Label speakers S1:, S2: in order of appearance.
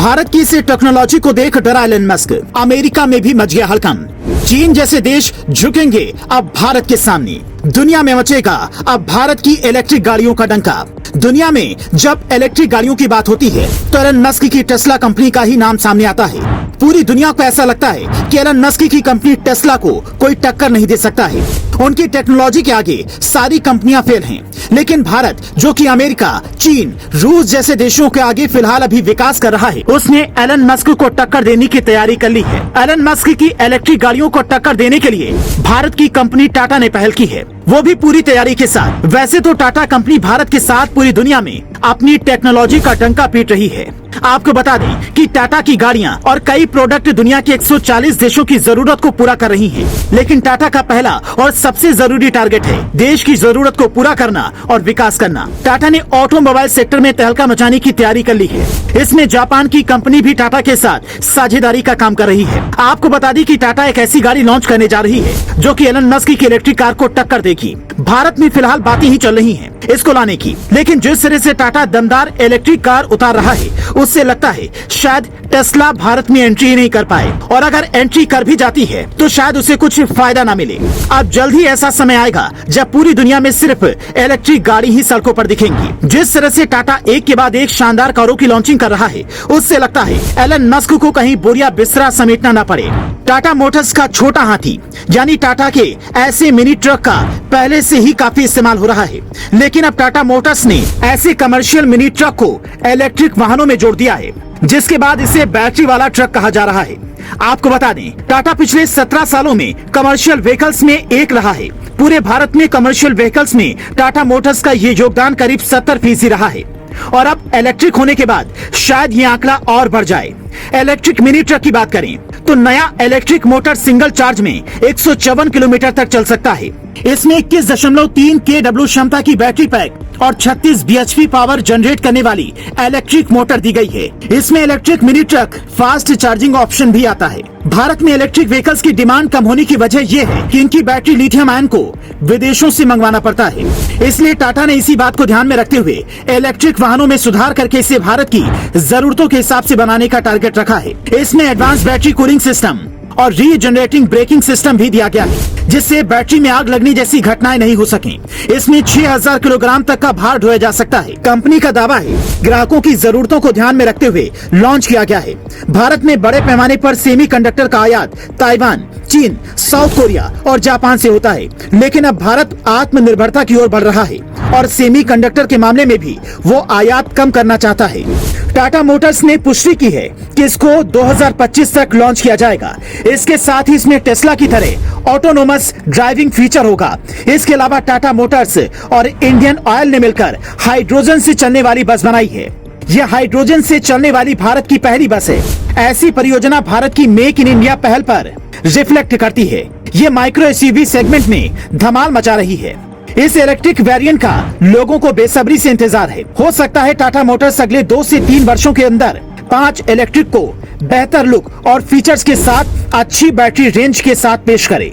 S1: भारत की इस टेक्नोलॉजी को देख डरा एलन मस्क। अमेरिका में भी मच गया हड़कंप। चीन जैसे देश झुकेंगे अब भारत के सामने। दुनिया में मचेगा अब भारत की इलेक्ट्रिक गाड़ियों का डंका। दुनिया में जब इलेक्ट्रिक गाड़ियों की बात होती है तो एलन मस्क की टेस्ला कंपनी का ही नाम सामने आता है। पूरी दुनिया को ऐसा लगता है कि एलन मस्क की कंपनी टेस्ला को कोई टक्कर नहीं दे सकता है। उनकी टेक्नोलॉजी के आगे सारी कंपनियां फेल हैं। लेकिन भारत, जो कि अमेरिका, चीन, रूस जैसे देशों के आगे फिलहाल अभी विकास कर रहा है, उसने एलन मस्क को टक्कर देने की तैयारी कर ली है। एलन मस्क की इलेक्ट्रिक गाड़ियों को टक्कर देने के लिए भारत की कंपनी टाटा ने पहल की है, वो भी पूरी तैयारी के साथ। वैसे तो टाटा कंपनी भारत के साथ पूरी दुनिया में अपनी टेक्नोलॉजी का डंका पीट रही है। आपको बता दें कि टाटा की गाड़ियां और कई प्रोडक्ट दुनिया के 140 देशों की जरूरत को पूरा कर रही हैं। लेकिन टाटा का पहला और सबसे जरूरी टारगेट है देश की जरूरत को पूरा करना और विकास करना। टाटा ने ऑटोमोबाइल सेक्टर में तहलका मचाने की तैयारी कर ली है। इसमें जापान की कंपनी भी टाटा के साथ साझेदारी का काम कर रही है। आपको बता दें कि टाटा एक ऐसी गाड़ी लॉन्च करने जा रही है जो कि एलन मस्क की इलेक्ट्रिक कार को टक्कर देगी। भारत में फिलहाल बातें ही चल रही हैं इसको लाने की, लेकिन जिस तरह से टाटा दमदार इलेक्ट्रिक कार उतार रहा है उससे लगता है शायद टेस्ला भारत में एंट्री नहीं कर पाए, और अगर एंट्री कर भी जाती है तो शायद उसे कुछ फायदा न मिले। अब जल्द ही ऐसा समय आएगा जब पूरी दुनिया में सिर्फ इलेक्ट्रिक गाड़ी ही सड़कों पर दिखेंगी। जिस तरह से टाटा एक के बाद एक शानदार कारों की लॉन्चिंग कर रहा है उससे लगता है एलन मस्क को कहीं बोरिया बिस्तरा समेटना न पड़े। टाटा मोटर्स का छोटा हाथी यानी टाटा के ऐसे मिनी ट्रक का पहले से ही काफी इस्तेमाल हो रहा है, लेकिन अब टाटा मोटर्स ने ऐसे कमर्शियल मिनी ट्रक को इलेक्ट्रिक वाहनों में जोड़ दिया है, जिसके बाद इसे बैटरी वाला ट्रक कहा जा रहा है। आपको बता दें, टाटा पिछले 17 सालों में कमर्शियल व्हीकल्स में एक रहा है। पूरे भारत में कमर्शियल व्हीकल्स में टाटा मोटर्स का ये योगदान करीब 70% रहा है, और अब इलेक्ट्रिक होने के बाद शायद ये आंकड़ा और बढ़ जाए। इलेक्ट्रिक मिनी ट्रक की बात करें तो नया इलेक्ट्रिक मोटर सिंगल चार्ज में 154 किलोमीटर तक चल सकता है। इसमें 21.3 kW क्षमता की बैटरी पैक और 36 bhp पावर जनरेट करने वाली इलेक्ट्रिक मोटर दी गई है। इसमें electric mini truck fast charging option भी आता है। भारत में इलेक्ट्रिक व्हीकल्स की डिमांड कम होने की वजह यह है कि इनकी बैटरी लिथियम आयन को विदेशों से मंगवाना पड़ता है। इसलिए टाटा ने इसी बात को ध्यान में रखते हुए इलेक्ट्रिक वाहनों में सुधार करके इसे भारत की जरूरतों के हिसाब से बनाने का टारगेट रखा है। इसमें एडवांस बैटरी कूलिंग सिस्टम और रीजनरेटिंग ब्रेकिंग सिस्टम भी दिया गया है, जिससे बैटरी में आग लगने जैसी घटनाएं नहीं हो सकें। इसमें 6000 किलोग्राम तक का भार ढोया जा सकता है। कंपनी का दावा है ग्राहकों की जरूरतों को ध्यान में रखते हुए लॉन्च किया गया है। भारत में बड़े पैमाने पर सेमीकंडक्टर का आयात ताइवान, चीन, साउथ कोरिया और जापान से होता है, लेकिन अब भारत आत्मनिर्भरता की ओर बढ़ रहा है और सेमीकंडक्टर के मामले में भी वो आयात कम करना चाहता है। टाटा मोटर्स ने पुष्टि की है कि इसको 2025 तक लॉन्च किया जाएगा। इसके साथ ही इसमें टेस्ला की तरह ऑटोनोमस ड्राइविंग फीचर होगा। इसके अलावा टाटा मोटर्स और इंडियन ऑयल ने मिलकर हाइड्रोजन से चलने वाली बस बनाई है। यह हाइड्रोजन से चलने वाली भारत की पहली बस है। ऐसी परियोजना भारत की मेक इन इंडिया पहल पर रिफ्लेक्ट करती है। ये माइक्रो एसयूवी सेगमेंट में धमाल मचा रही है। इस इलेक्ट्रिक वेरिएंट का लोगों को बेसब्री से इंतजार है। हो सकता है टाटा मोटर्स अगले 2 से 3 वर्षों के अंदर 5 इलेक्ट्रिक को बेहतर लुक और फीचर्स के साथ अच्छी बैटरी रेंज के साथ पेश करे।